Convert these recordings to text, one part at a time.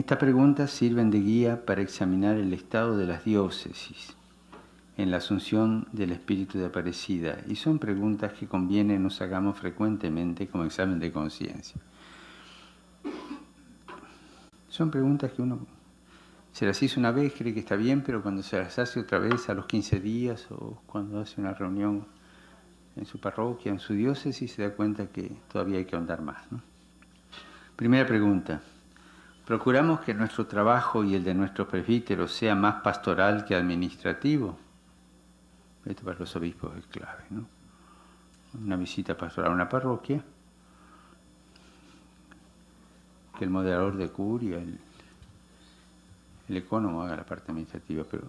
Estas preguntas sirven de guía para examinar el estado de las diócesis en la asunción del espíritu de Aparecida, y son preguntas que conviene nos hagamos frecuentemente como examen de conciencia. Son preguntas que uno se las hizo una vez, cree que está bien, pero cuando se las hace otra vez a los 15 días o cuando hace una reunión en su parroquia, en su diócesis, se da cuenta que todavía hay que ahondar más, ¿no? Primera pregunta. ¿Procuramos que nuestro trabajo y el de nuestros presbíteros sea más pastoral que administrativo? Esto para los obispos es clave, ¿no? Una visita pastoral a una parroquia, que el moderador de curia, el ecónomo haga la parte administrativa, pero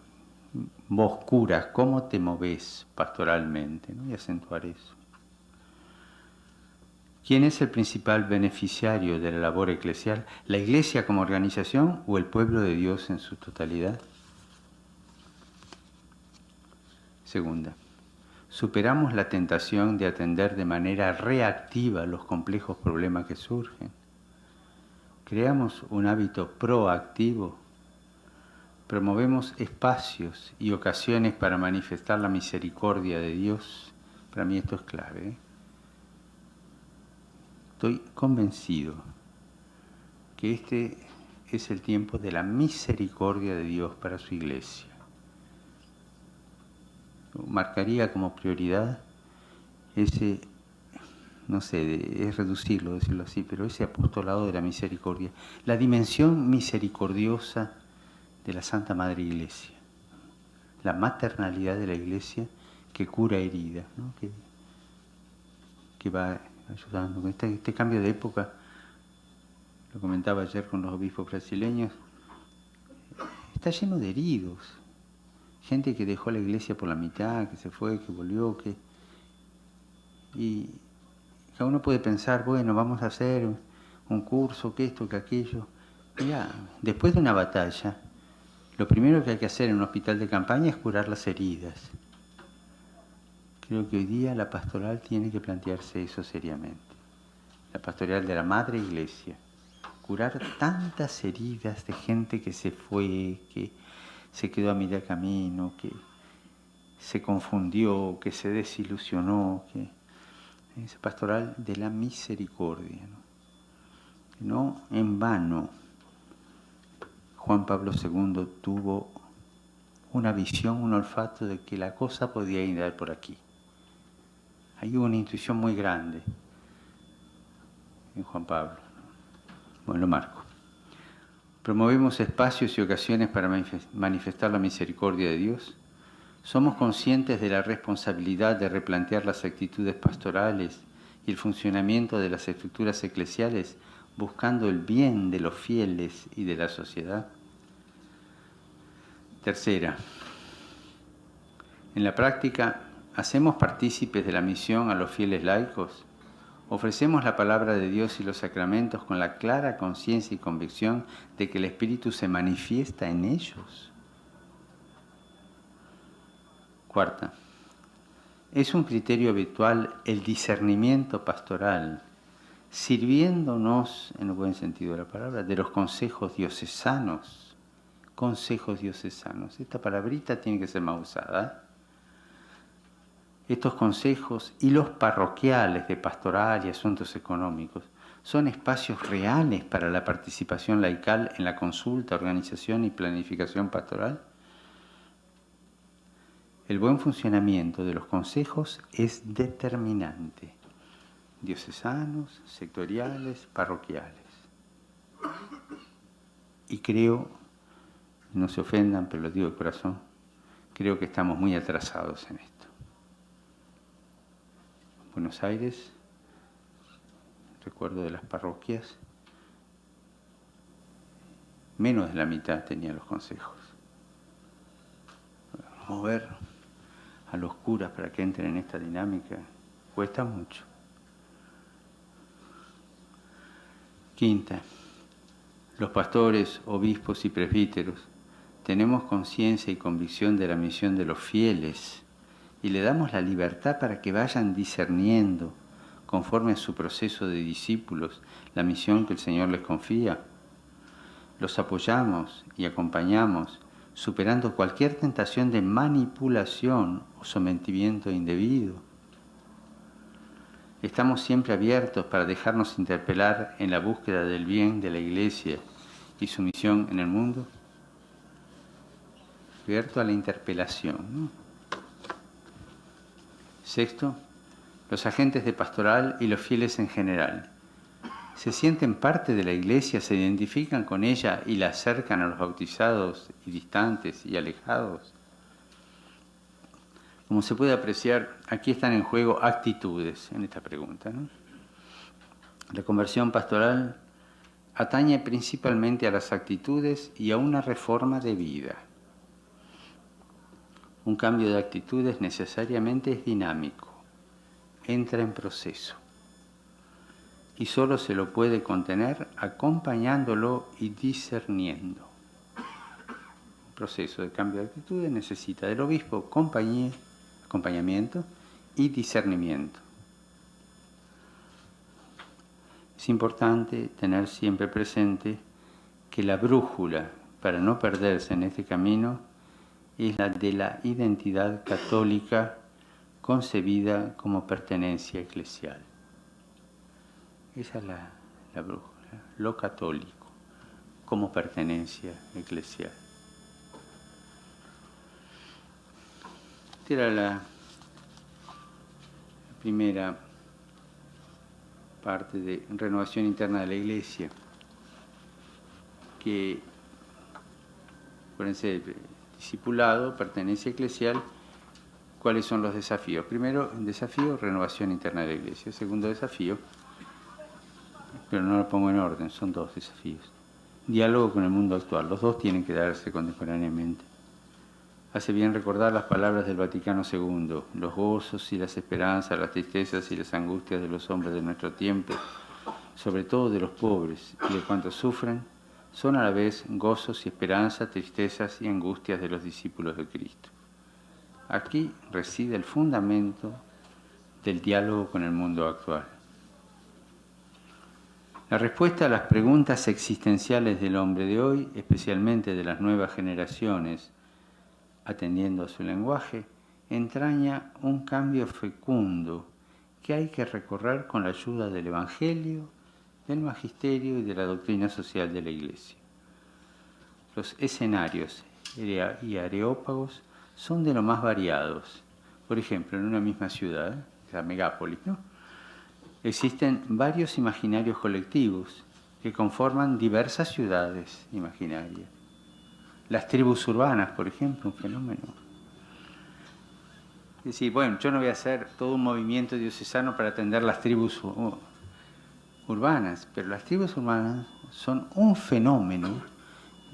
vos, curas, ¿cómo te movés pastoralmente, ¿no? Y acentuar eso. ¿Quién es el principal beneficiario de la labor eclesial? ¿La Iglesia como organización o el pueblo de Dios en su totalidad? Segunda, superamos la tentación de atender de manera reactiva los complejos problemas que surgen. Creamos un hábito proactivo. Promovemos espacios y ocasiones para manifestar la misericordia de Dios. Para mí esto es clave, ¿eh? Estoy convencido que este es el tiempo de la misericordia de Dios para su Iglesia. Marcaría como prioridad ese, no sé, es reducirlo, decirlo así, pero ese apostolado de la misericordia, la dimensión misericordiosa de la Santa Madre Iglesia, la maternalidad de la Iglesia que cura heridas, ¿no? que va ayudando. Este cambio de época, lo comentaba ayer con los obispos brasileños, está lleno de heridos. Gente que dejó la Iglesia por la mitad, que se fue, que volvió, y cada uno puede pensar, bueno, vamos a hacer un curso, que esto, que aquello. Mirá, después de una batalla, lo primero que hay que hacer en un hospital de campaña es curar las heridas. Creo que hoy día la pastoral tiene que plantearse eso seriamente. La pastoral de la Madre Iglesia. Curar tantas heridas de gente que se fue, que se quedó a mitad camino, que se confundió, que se desilusionó, que esa pastoral de la misericordia, ¿no? No en vano Juan Pablo II tuvo una visión, un olfato de que la cosa podía ir por aquí. Hay una intuición muy grande en Juan Pablo. Bueno, lo marco. Promovemos espacios y ocasiones para manifestar la misericordia de Dios. Somos conscientes de la responsabilidad de replantear las actitudes pastorales y el funcionamiento de las estructuras eclesiales buscando el bien de los fieles y de la sociedad. Tercera, en la práctica, ¿hacemos partícipes de la misión a los fieles laicos? ¿Ofrecemos la palabra de Dios y los sacramentos con la clara conciencia y convicción de que el Espíritu se manifiesta en ellos? Cuarta, ¿es un criterio habitual el discernimiento pastoral, sirviéndonos, en el buen sentido de la palabra, de los consejos diocesanos? Consejos diocesanos. Esta palabrita tiene que ser más usada. Estos consejos y los parroquiales de pastoral y asuntos económicos son espacios reales para la participación laical en la consulta, organización y planificación pastoral. El buen funcionamiento de los consejos es determinante. Diocesanos, sectoriales, parroquiales. Y creo, no se ofendan, pero lo digo de corazón, creo que estamos muy atrasados en esto. Buenos Aires, recuerdo de las parroquias, menos de la mitad tenían los consejos. Mover a los curas para que entren en esta dinámica cuesta mucho. Quinta, los pastores, obispos y presbíteros tenemos conciencia y convicción de la misión de los fieles y le damos la libertad para que vayan discerniendo, conforme a su proceso de discípulos, la misión que el Señor les confía. los apoyamos y acompañamos, superando cualquier tentación de manipulación o sometimiento indebido. Estamos siempre abiertos para dejarnos interpelar en la búsqueda del bien de la Iglesia y su misión en el mundo. Abierto a la interpelación, ¿no? Sexto, los agentes de pastoral y los fieles en general se sienten parte de la Iglesia, se identifican con ella y la acercan a los bautizados y distantes y alejados. Como se puede apreciar, aquí están en juego actitudes en esta pregunta, ¿no? La conversión pastoral atañe principalmente a las actitudes y a una reforma de vida. Un cambio de actitudes necesariamente es dinámico, entra en proceso. Y solo se lo puede contener acompañándolo y discerniendo. Un proceso de cambio de actitudes necesita del obispo acompañamiento y discernimiento. Es importante tener siempre presente que la brújula para no perderse en este camino es la de la identidad católica concebida como pertenencia eclesial. Esa es la brújula, lo católico como pertenencia eclesial. Esta era la primera parte de renovación interna de la Iglesia, que, acuérdense, discipulado, pertenencia eclesial. ¿Cuáles son los desafíos? Primero, desafío, renovación interna de la Iglesia. Segundo desafío, pero no lo pongo en orden, son dos desafíos. Diálogo con el mundo actual. Los dos tienen que darse contemporáneamente. Hace bien recordar las palabras del Vaticano II. Los gozos y las esperanzas, las tristezas y las angustias de los hombres de nuestro tiempo, sobre todo de los pobres y de cuantos sufren, son a la vez gozos y esperanzas, tristezas y angustias de los discípulos de Cristo. Aquí reside el fundamento del diálogo con el mundo actual. La respuesta a las preguntas existenciales del hombre de hoy, especialmente de las nuevas generaciones, atendiendo a su lenguaje, entraña un cambio fecundo que hay que recorrer con la ayuda del Evangelio, del Magisterio y de la doctrina social de la Iglesia. Los escenarios y areópagos son de lo más variados. Por ejemplo, en una misma ciudad, la megápolis, ¿no?, existen varios imaginarios colectivos que conforman diversas ciudades imaginarias. Las tribus urbanas, por ejemplo, un fenómeno. Es decir, bueno, yo no voy a hacer todo un movimiento diocesano para atender las tribus urbanas, pero las tribus urbanas son un fenómeno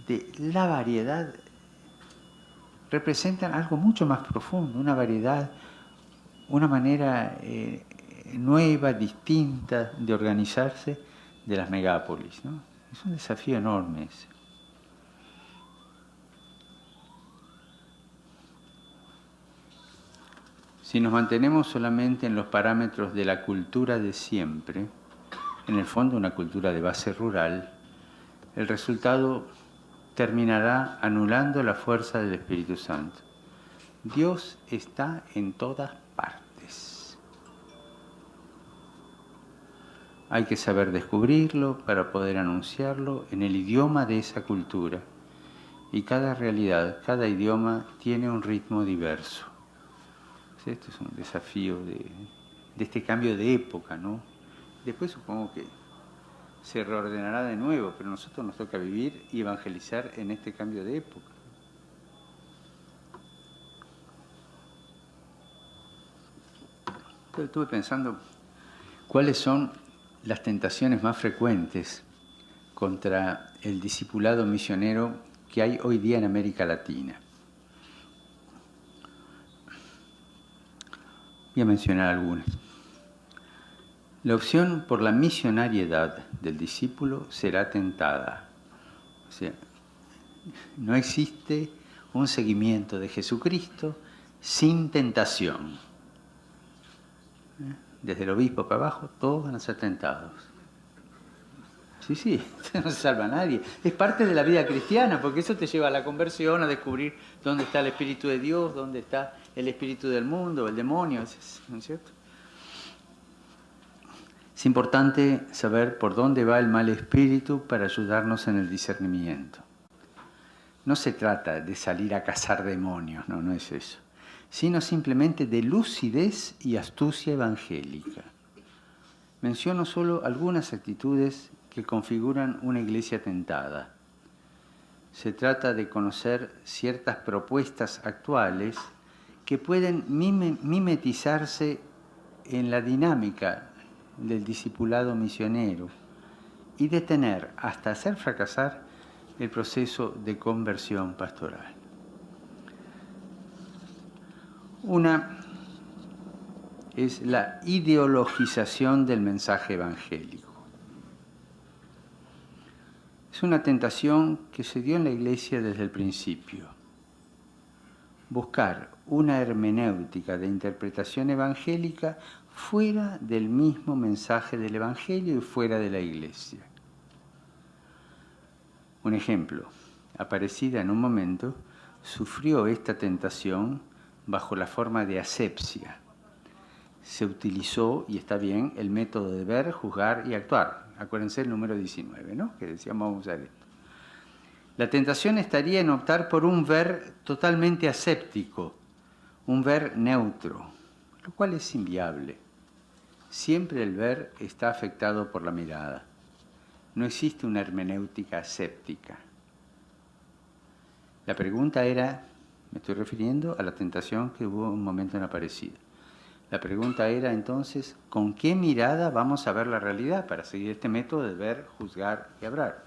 de la variedad, representan algo mucho más profundo, una variedad, una manera nueva, distinta de organizarse de las megápolis, ¿no? Es un desafío enorme ese. Si nos mantenemos solamente en los parámetros de la cultura de siempre, en el fondo una cultura de base rural, el resultado terminará anulando la fuerza del Espíritu Santo. Dios está en todas partes. Hay que saber descubrirlo para poder anunciarlo en el idioma de esa cultura. Y cada realidad, cada idioma tiene un ritmo diverso. Este es un desafío de este cambio de época, ¿no? Después supongo que se reordenará de nuevo, pero a nosotros nos toca vivir y evangelizar en este cambio de época. Entonces, estuve pensando cuáles son las tentaciones más frecuentes contra el discipulado misionero que hay hoy día en América Latina. Voy a mencionar algunas. La opción por la misionariedad del discípulo será tentada. O sea, no existe un seguimiento de Jesucristo sin tentación. Desde el obispo para abajo, todos van a ser tentados. Sí, sí, no se salva a nadie. Es parte de la vida cristiana, porque eso te lleva a la conversión, a descubrir dónde está el Espíritu de Dios, dónde está el espíritu del mundo, el demonio, ¿no es cierto? Es importante saber por dónde va el mal espíritu para ayudarnos en el discernimiento. No se trata de salir a cazar demonios, no es eso, sino simplemente de lucidez y astucia evangélica. Menciono solo algunas actitudes que configuran una iglesia tentada. Se trata de conocer ciertas propuestas actuales que pueden mimetizarse en la dinámica del discipulado misionero y detener hasta hacer fracasar el proceso de conversión pastoral. Una es la ideologización del mensaje evangélico. Es una tentación que se dio en la Iglesia desde el principio. Buscar una hermenéutica de interpretación evangélica fuera del mismo mensaje del Evangelio y fuera de la Iglesia. Un ejemplo, Aparecida en un momento sufrió esta tentación bajo la forma de asepsia. Se utilizó, y está bien, el método de ver, juzgar y actuar. Acuérdense el número 19, ¿no? Que decíamos vamos a usar esto. La tentación estaría en optar por un ver totalmente aséptico, un ver neutro, lo cual es inviable. Siempre el ver está afectado por la mirada. No existe una hermenéutica aséptica. La pregunta era, me estoy refiriendo a la tentación que hubo un momento en Aparecida. La pregunta era entonces, ¿con qué mirada vamos a ver la realidad para seguir este método de ver, juzgar y hablar?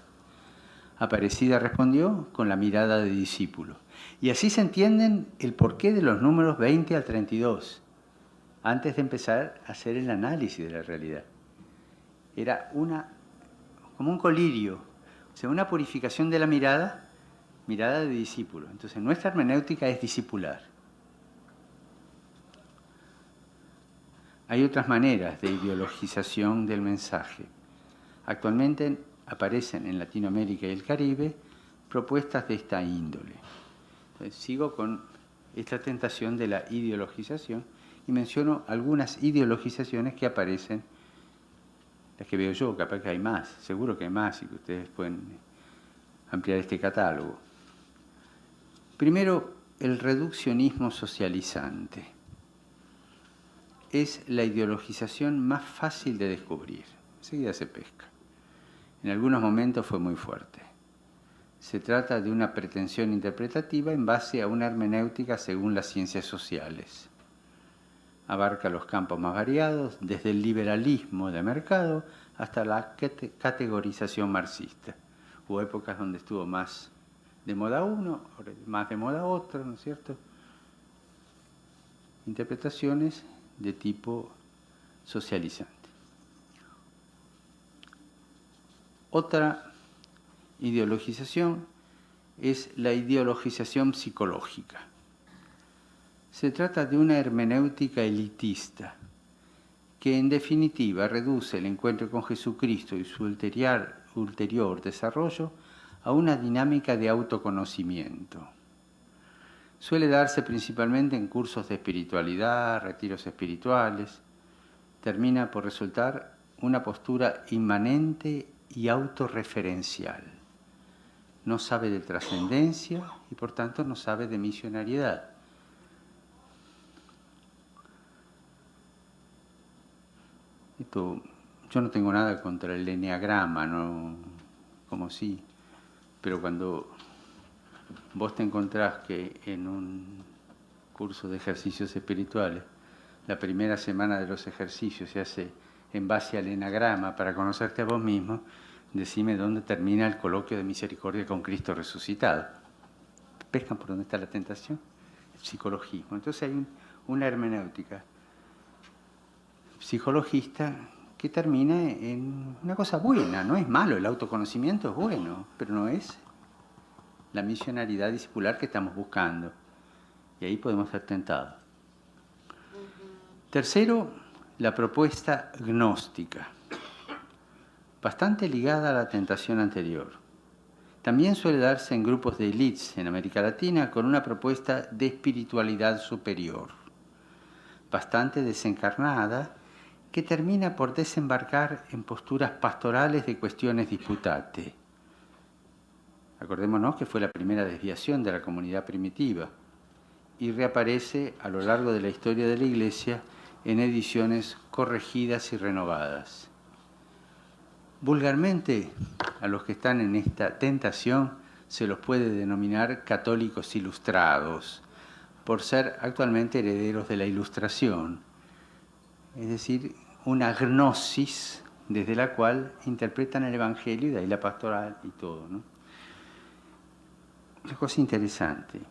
Aparecida respondió con la mirada de discípulo. Y así se entienden el porqué de los números 20 al 32, antes de empezar a hacer el análisis de la realidad. Era como un colirio, o sea, una purificación de la mirada de discípulo. Entonces nuestra hermenéutica es discipular. Hay otras maneras de ideologización del mensaje. Actualmente aparecen en Latinoamérica y el Caribe propuestas de esta índole. Entonces, sigo con esta tentación de la ideologización y menciono algunas ideologizaciones que aparecen, las que veo yo, capaz que hay más, seguro que hay más y que ustedes pueden ampliar este catálogo. Primero, el reduccionismo socializante. Es la ideologización más fácil de descubrir. Enseguida se pesca. En algunos momentos fue muy fuerte. Se trata de una pretensión interpretativa en base a una hermenéutica según las ciencias sociales. Abarca los campos más variados, desde el liberalismo de mercado hasta la categorización marxista. Hubo épocas donde estuvo más de moda uno, más de moda otro, ¿no es cierto? Interpretaciones de tipo socializante. Otra ideologización es la ideologización psicológica. Se trata de una hermenéutica elitista que en definitiva reduce el encuentro con Jesucristo y su ulterior desarrollo a una dinámica de autoconocimiento. Suele darse principalmente en cursos de espiritualidad, retiros espirituales. Termina por resultar una postura inmanente y autorreferencial. No sabe de trascendencia y por tanto no sabe de misionariedad. Yo no tengo nada contra el eneagrama, no, como sí, pero cuando vos te encontrás que en un curso de ejercicios espirituales, la primera semana de los ejercicios se hace en base al enagrama para conocerte a vos mismo, decime dónde termina el coloquio de misericordia con Cristo resucitado. ¿Pescan por dónde está la tentación? El psicologismo. Entonces hay una hermenéutica psicologista que termina en una cosa buena. No es malo, el autoconocimiento es bueno, pero no es la misionaridad discipular que estamos buscando. Y ahí podemos ser tentados. Tercero, la propuesta gnóstica. bastante ligada a la tentación anterior. También suele darse en grupos de élites en América Latina con una propuesta de espiritualidad superior, bastante desencarnada, que termina por desembarcar en posturas pastorales de cuestiones disputate. Acordémonos que fue la primera desviación de la comunidad primitiva y reaparece a lo largo de la historia de la Iglesia en ediciones corregidas y renovadas. Vulgarmente, a los que están en esta tentación se los puede denominar católicos ilustrados, por ser actualmente herederos de la Ilustración, es decir, una gnosis desde la cual interpretan el Evangelio y de ahí la pastoral y todo, ¿no? Una cosa interesante,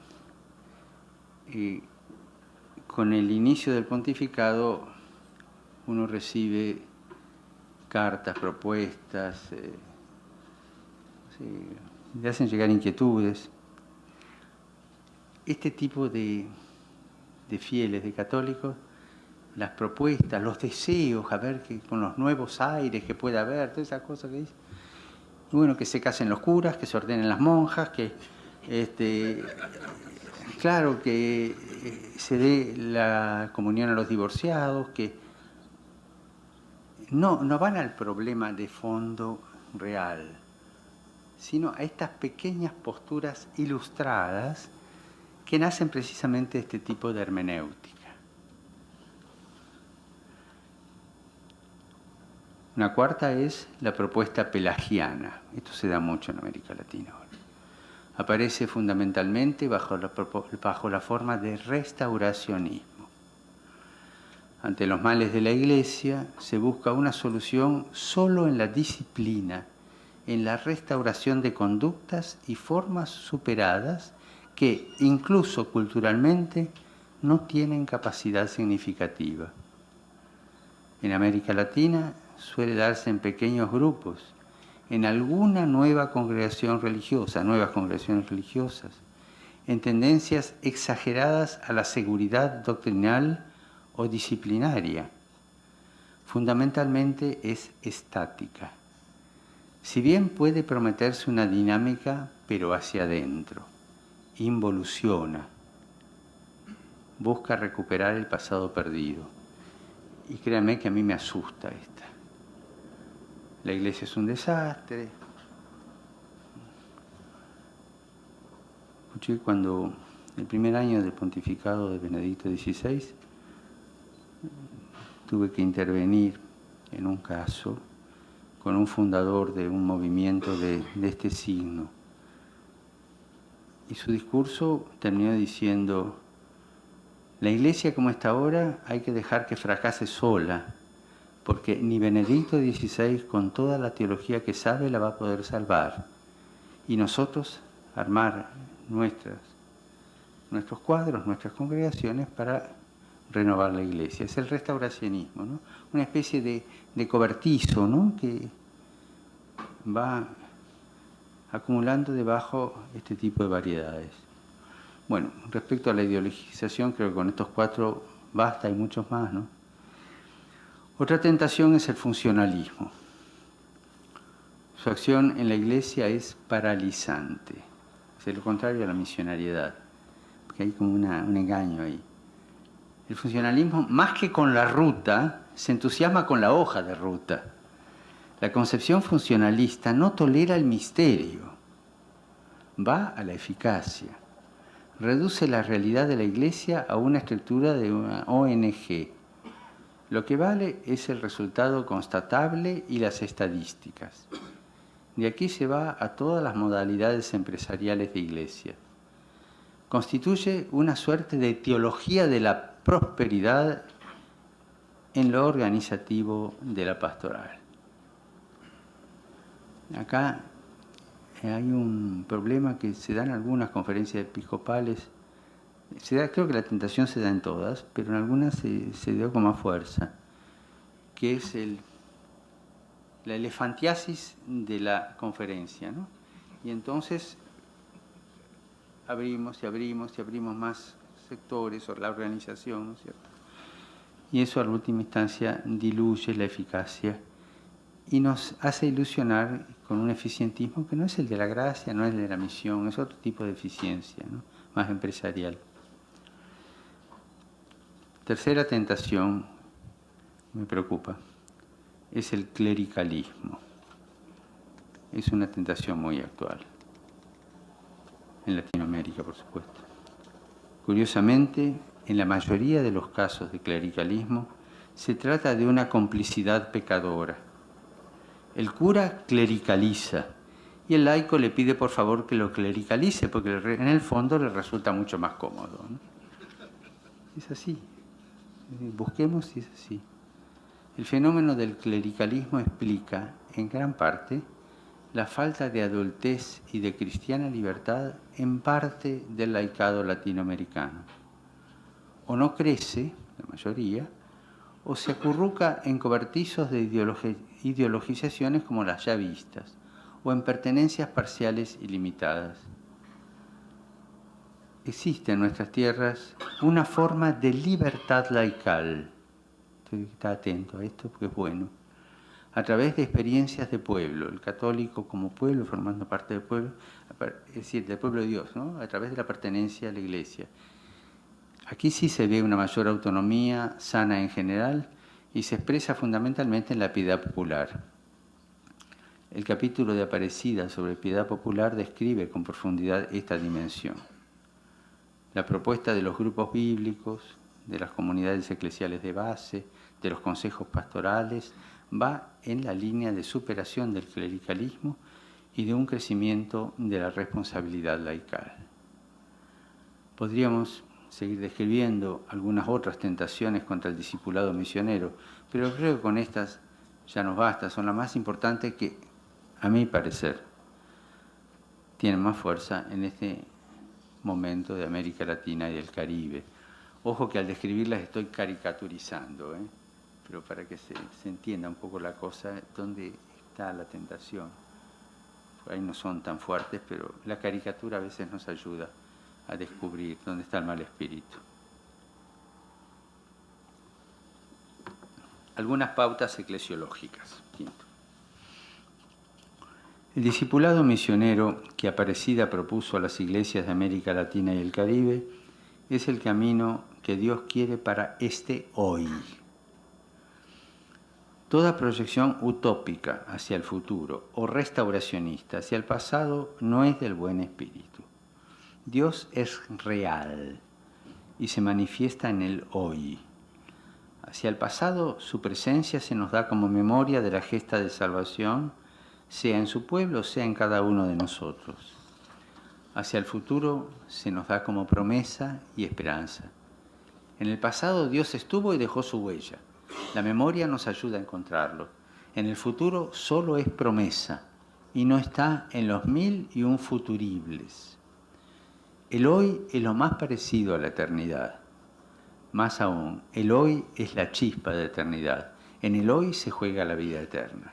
con el inicio del pontificado uno recibe cartas, propuestas, le hacen llegar inquietudes. Este tipo de fieles, de católicos, las propuestas, los deseos, a ver que con los nuevos aires que pueda haber, todas esas cosas que dice. Y bueno, que se casen los curas, que se ordenen las monjas, que claro, que se dé la comunión a los divorciados, que no van al problema de fondo real, sino a estas pequeñas posturas ilustradas que nacen precisamente de este tipo de hermenéutica. Una cuarta es la propuesta pelagiana. Esto se da mucho en América Latina ahora. Aparece fundamentalmente bajo la forma de restauracionismo. Ante los males de la Iglesia se busca una solución solo en la disciplina, en la restauración de conductas y formas superadas que, incluso culturalmente, no tienen capacidad significativa. En América Latina suele darse en pequeños grupos, en alguna nueva congregación religiosa, nuevas congregaciones religiosas, en tendencias exageradas a la seguridad doctrinal o disciplinaria. Fundamentalmente es estática. Si bien puede prometerse una dinámica, pero hacia adentro, involuciona, busca recuperar el pasado perdido. Y créanme que a mí me asusta esta. La Iglesia es un desastre. Escuché cuando el primer año del pontificado de Benedicto XVI tuve que intervenir en un caso con un fundador de un movimiento de este signo. Y su discurso terminó diciendo: la Iglesia como está ahora hay que dejar que fracase sola, porque ni Benedicto XVI con toda la teología que sabe la va a poder salvar. Y nosotros armar nuestros cuadros, nuestras congregaciones para renovar la Iglesia. Es el restauracionismo, ¿no? Una especie de cobertizo, ¿no?, que va acumulando debajo este tipo de variedades. Bueno, respecto a la ideologización, creo que con estos 4 basta, hay muchos más, ¿no? Otra tentación es el funcionalismo. Su acción en la Iglesia es paralizante, es lo contrario a la misionariedad, porque hay como un engaño ahí. El funcionalismo, más que con la ruta, se entusiasma con la hoja de ruta. La concepción funcionalista no tolera el misterio, va a la eficacia. Reduce la realidad de la Iglesia a una estructura de una ONG. Lo que vale es el resultado constatable y las estadísticas. De aquí se va a todas las modalidades empresariales de Iglesia. Constituye una suerte de teología de la prosperidad en lo organizativo de la pastoral. Acá hay un problema que se da en algunas conferencias episcopales. Creo que la tentación se da en todas, pero en algunas se dio con más fuerza, que es la elefantiasis de la conferencia, ¿no? Y entonces abrimos y abrimos y abrimos más sectores o la organización, ¿no es cierto? Y eso a la última instancia diluye la eficacia y nos hace ilusionar con un eficientismo que no es el de la gracia, no es el de la misión, es otro tipo de eficiencia, ¿no? Más empresarial. Tercera tentación, me preocupa, es el clericalismo. Es una tentación muy actual, en Latinoamérica, por supuesto. Curiosamente, en la mayoría de los casos de clericalismo, se trata de una complicidad pecadora. El cura clericaliza y el laico le pide por favor que lo clericalice, porque en el fondo le resulta mucho más cómodo, ¿no? Es así. Busquemos si es así. El fenómeno del clericalismo explica, en gran parte, la falta de adultez y de cristiana libertad en parte del laicado latinoamericano. O no crece, la mayoría, o se acurruca en cobertizos de ideologizaciones como las ya vistas, o en pertenencias parciales y limitadas. Existe en nuestras tierras una forma de libertad laical. Está atento a esto porque es bueno. A través de experiencias de pueblo, el católico como pueblo, formando parte del pueblo, es decir, del pueblo de Dios, ¿no? A través de la pertenencia a la Iglesia. Aquí sí se ve una mayor autonomía sana en general y se expresa fundamentalmente en la piedad popular. El capítulo de Aparecida sobre piedad popular describe con profundidad esta dimensión. La propuesta de los grupos bíblicos, de las comunidades eclesiales de base, de los consejos pastorales, va en la línea de superación del clericalismo y de un crecimiento de la responsabilidad laical. Podríamos seguir describiendo algunas otras tentaciones contra el discipulado misionero, pero creo que con estas ya nos basta, son las más importantes que, a mi parecer, tienen más fuerza en este momento de América Latina y del Caribe. Ojo que al describirlas estoy caricaturizando, pero para que se entienda un poco la cosa, dónde está la tentación. Por ahí no son tan fuertes, pero la caricatura a veces nos ayuda a descubrir dónde está el mal espíritu. Algunas pautas eclesiológicas. Quinto. El discipulado misionero que Aparecida propuso a las iglesias de América Latina y el Caribe es el camino que Dios quiere para este hoy. Toda proyección utópica hacia el futuro o restauracionista hacia el pasado no es del buen espíritu. Dios es real y se manifiesta en el hoy. Hacia el pasado, su presencia se nos da como memoria de la gesta de salvación, sea en su pueblo, sea en cada uno de nosotros. Hacia el futuro se nos da como promesa y esperanza. En el pasado Dios estuvo y dejó su huella. La memoria nos ayuda a encontrarlo. En el futuro solo es promesa y no está en los 1001 futuribles. El hoy es lo más parecido a la eternidad. Más aún, el hoy es la chispa de eternidad. En el hoy se juega la vida eterna.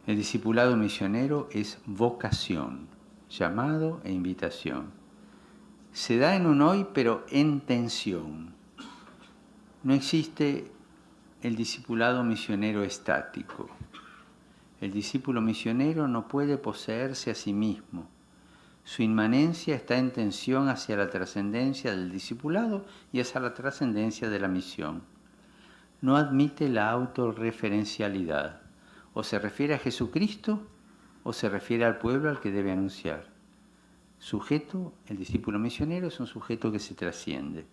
El discipulado misionero es vocación, llamado e invitación. Se da en un hoy, pero en tensión. No existe el discipulado misionero estático. El discípulo misionero no puede poseerse a sí mismo. Su inmanencia está en tensión hacia la trascendencia del discipulado y hacia la trascendencia de la misión. No admite la autorreferencialidad. O se refiere a Jesucristo o se refiere al pueblo al que debe anunciar. Sujeto, el discípulo misionero es un sujeto que se trasciende.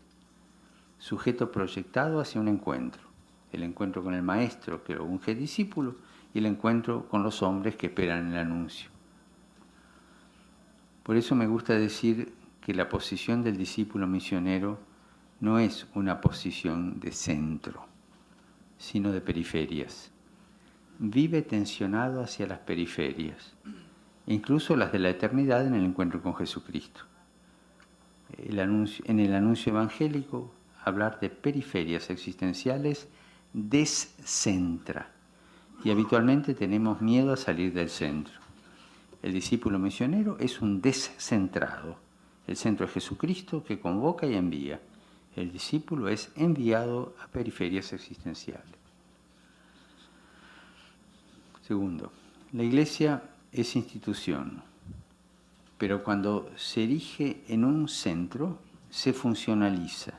Sujeto proyectado hacia un encuentro. El encuentro con el maestro que lo unge discípulo y el encuentro con los hombres que esperan el anuncio. Por eso me gusta decir que la posición del discípulo misionero no es una posición de centro, sino de periferias. Vive tensionado hacia las periferias, incluso las de la eternidad en el encuentro con Jesucristo. En el anuncio evangélico, hablar de periferias existenciales descentra y habitualmente tenemos miedo a salir del centro. El discípulo misionero es un descentrado. El centro es Jesucristo que convoca y envía. El discípulo es enviado a periferias existenciales. Segundo, la Iglesia es institución, pero cuando se erige en un centro, se funcionaliza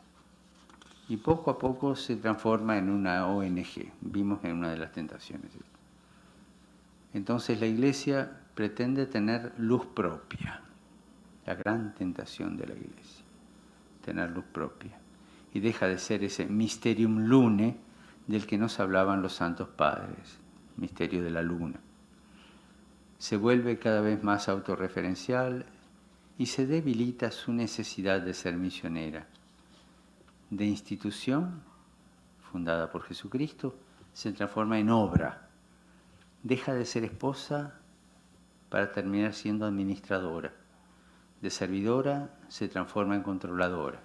y poco a poco se transforma en una ONG. Vimos en una de las tentaciones. Entonces la Iglesia pretende tener luz propia, la gran tentación de la Iglesia, tener luz propia. Y deja de ser ese mysterium lune del que nos hablaban los santos padres, misterio de la luna. Se vuelve cada vez más autorreferencial y se debilita su necesidad de ser misionera. De institución, fundada por Jesucristo, se transforma en obra. Deja de ser esposa para terminar siendo administradora. De servidora se transforma en controladora.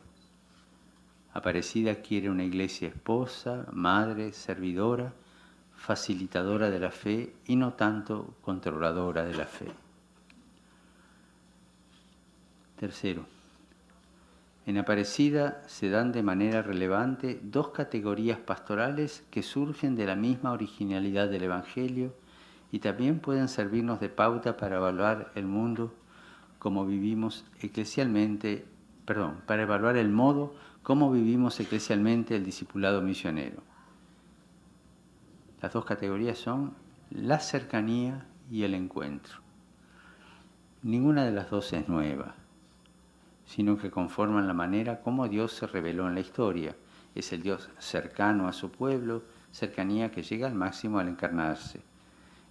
Aparecida quiere una iglesia esposa, madre, servidora, facilitadora de la fe y no tanto controladora de la fe. Tercero, en Aparecida se dan de manera relevante dos categorías pastorales que surgen de la misma originalidad del Evangelio y también pueden servirnos de pauta para evaluar el mundo como vivimos eclesialmente, para evaluar el modo como vivimos eclesialmente el discipulado misionero. Las dos categorías son la cercanía y el encuentro. Ninguna de las dos es nueva, sino que conforman la manera como Dios se reveló en la historia. Es el Dios cercano a su pueblo, cercanía que llega al máximo al encarnarse.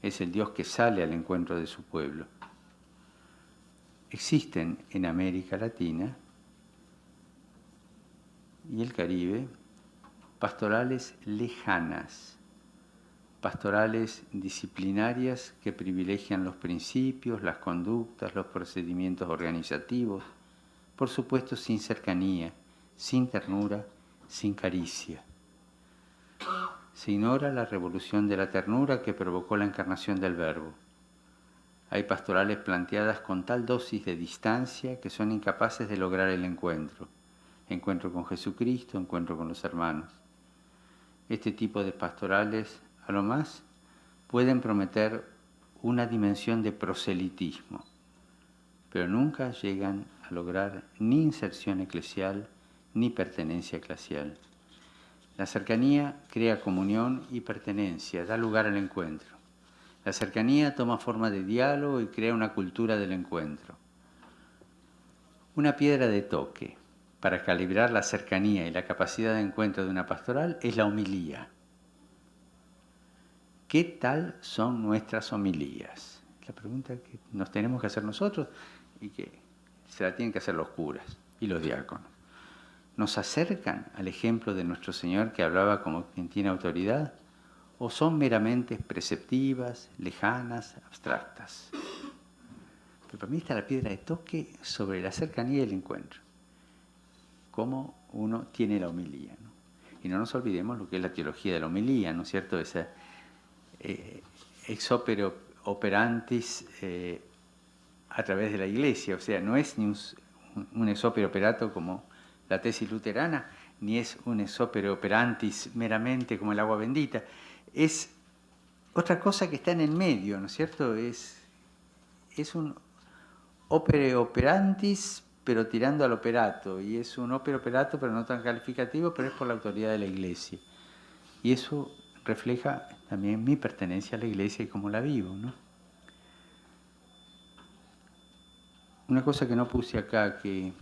Es el Dios que sale al encuentro de su pueblo. Existen en América Latina y el Caribe pastorales lejanas, pastorales disciplinarias que privilegian los principios, las conductas, los procedimientos organizativos, por supuesto sin cercanía, sin ternura, sin caricia. Se ignora la revolución de la ternura que provocó la encarnación del Verbo. Hay pastorales planteadas con tal dosis de distancia que son incapaces de lograr el encuentro. Encuentro con Jesucristo, encuentro con los hermanos. Este tipo de pastorales, a lo más, pueden prometer una dimensión de proselitismo, pero nunca llegan a lograr ni inserción eclesial ni pertenencia eclesial. La cercanía crea comunión y pertenencia, da lugar al encuentro. La cercanía toma forma de diálogo y crea una cultura del encuentro. Una piedra de toque para calibrar la cercanía y la capacidad de encuentro de una pastoral es la homilía. ¿Qué tal son nuestras homilías? La pregunta que nos tenemos que hacer nosotros y que se la tienen que hacer los curas y los diáconos. ¿Nos acercan al ejemplo de nuestro Señor que hablaba como quien tiene autoridad? ¿O son meramente preceptivas, lejanas, abstractas? Pero para mí está la piedra de toque sobre la cercanía y el encuentro. Cómo uno tiene la homilía, ¿no? Y no nos olvidemos lo que es la teología de la homilía, ¿no es cierto? Esa ex opere operantis a través de la Iglesia. O sea, no es ni un ex opere operato como la tesis luterana, ni es un ex opere operantis meramente como el agua bendita. Es otra cosa que está en el medio, ¿no es cierto? Es un opere operantis, pero tirando al operato, y es un opere operato, pero no tan calificativo, pero es por la autoridad de la Iglesia. Y eso refleja también mi pertenencia a la Iglesia y cómo la vivo, ¿no? Una cosa que no puse acá, que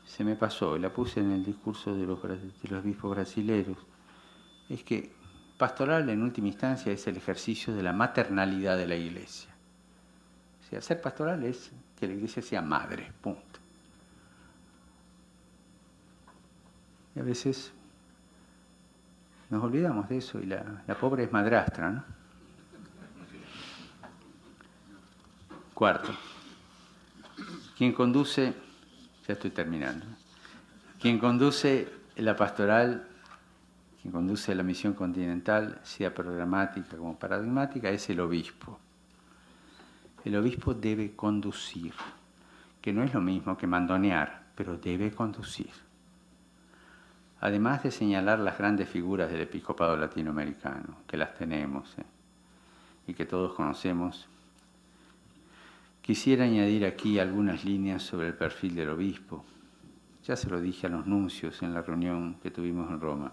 se me pasó, la puse en el discurso de los obispos brasileros, es que pastoral en última instancia es el ejercicio de la maternalidad de la Iglesia. O sea, ser pastoral es que la Iglesia sea madre, punto. Y a veces nos olvidamos de eso y la pobre es madrastra, ¿no? Cuarto, quien conduce, ya estoy terminando, quien conduce la pastoral, quien conduce la misión continental, sea programática como paradigmática, es el obispo. El obispo debe conducir, que no es lo mismo que mandonear, pero debe conducir. Además de señalar las grandes figuras del episcopado latinoamericano, que las tenemos, y que todos conocemos, quisiera añadir aquí algunas líneas sobre el perfil del obispo. Ya se lo dije a los nuncios en la reunión que tuvimos en Roma.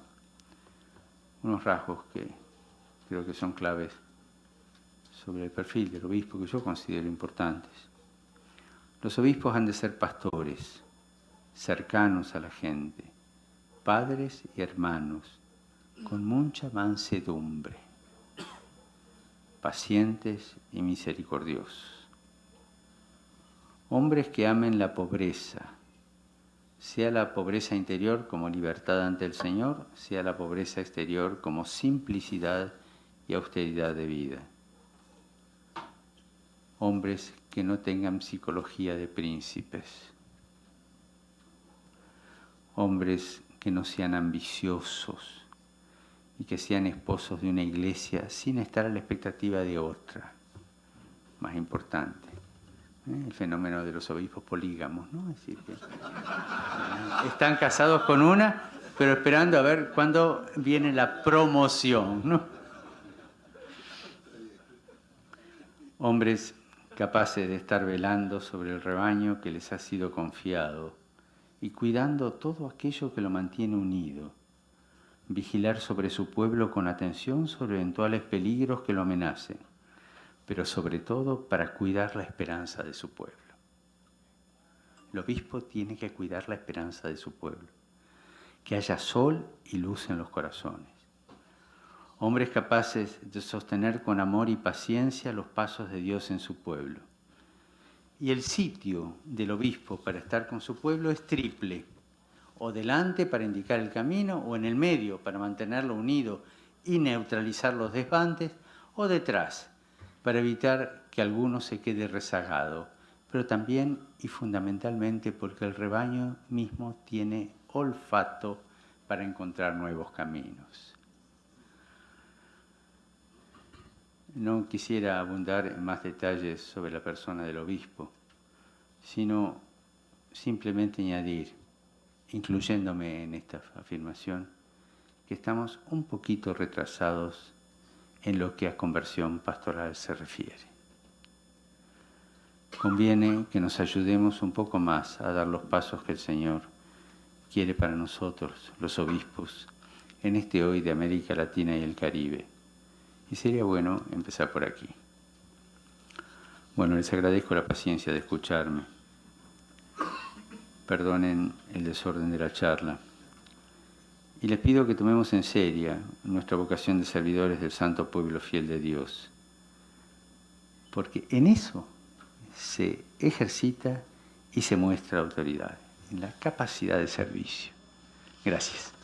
Unos rasgos que creo que son claves sobre el perfil del obispo que yo considero importantes. Los obispos han de ser pastores, cercanos a la gente, padres y hermanos, con mucha mansedumbre, pacientes y misericordiosos. Hombres que amen la pobreza, sea la pobreza interior como libertad ante el Señor, sea la pobreza exterior como simplicidad y austeridad de vida. Hombres que no tengan psicología de príncipes. Hombres que no sean ambiciosos y que sean esposos de una iglesia sin estar a la expectativa de otra. Más importante, el fenómeno de los obispos polígamos, ¿no? Es decir, que están casados con una, pero esperando a ver cuándo viene la promoción, ¿no? Hombres capaces de estar velando sobre el rebaño que les ha sido confiado y cuidando todo aquello que lo mantiene unido. Vigilar sobre su pueblo con atención sobre eventuales peligros que lo amenacen, pero sobre todo para cuidar la esperanza de su pueblo. El obispo tiene que cuidar la esperanza de su pueblo, que haya sol y luz en los corazones. Hombres capaces de sostener con amor y paciencia los pasos de Dios en su pueblo. Y el sitio del obispo para estar con su pueblo es triple: o delante para indicar el camino, o en el medio para mantenerlo unido y neutralizar los desbandes, o detrás para evitar que alguno se quede rezagado, pero también y fundamentalmente porque el rebaño mismo tiene olfato para encontrar nuevos caminos. No quisiera abundar en más detalles sobre la persona del obispo, sino simplemente añadir, incluyéndome en esta afirmación, que estamos un poquito retrasados en lo que a conversión pastoral se refiere. Conviene que nos ayudemos un poco más a dar los pasos que el Señor quiere para nosotros, los obispos, en este hoy de América Latina y el Caribe. Y sería bueno empezar por aquí. Bueno, les agradezco la paciencia de escucharme. Perdonen el desorden de la charla. Y les pido que tomemos en serio nuestra vocación de servidores del santo pueblo fiel de Dios. Porque en eso se ejercita y se muestra autoridad, en la capacidad de servicio. Gracias.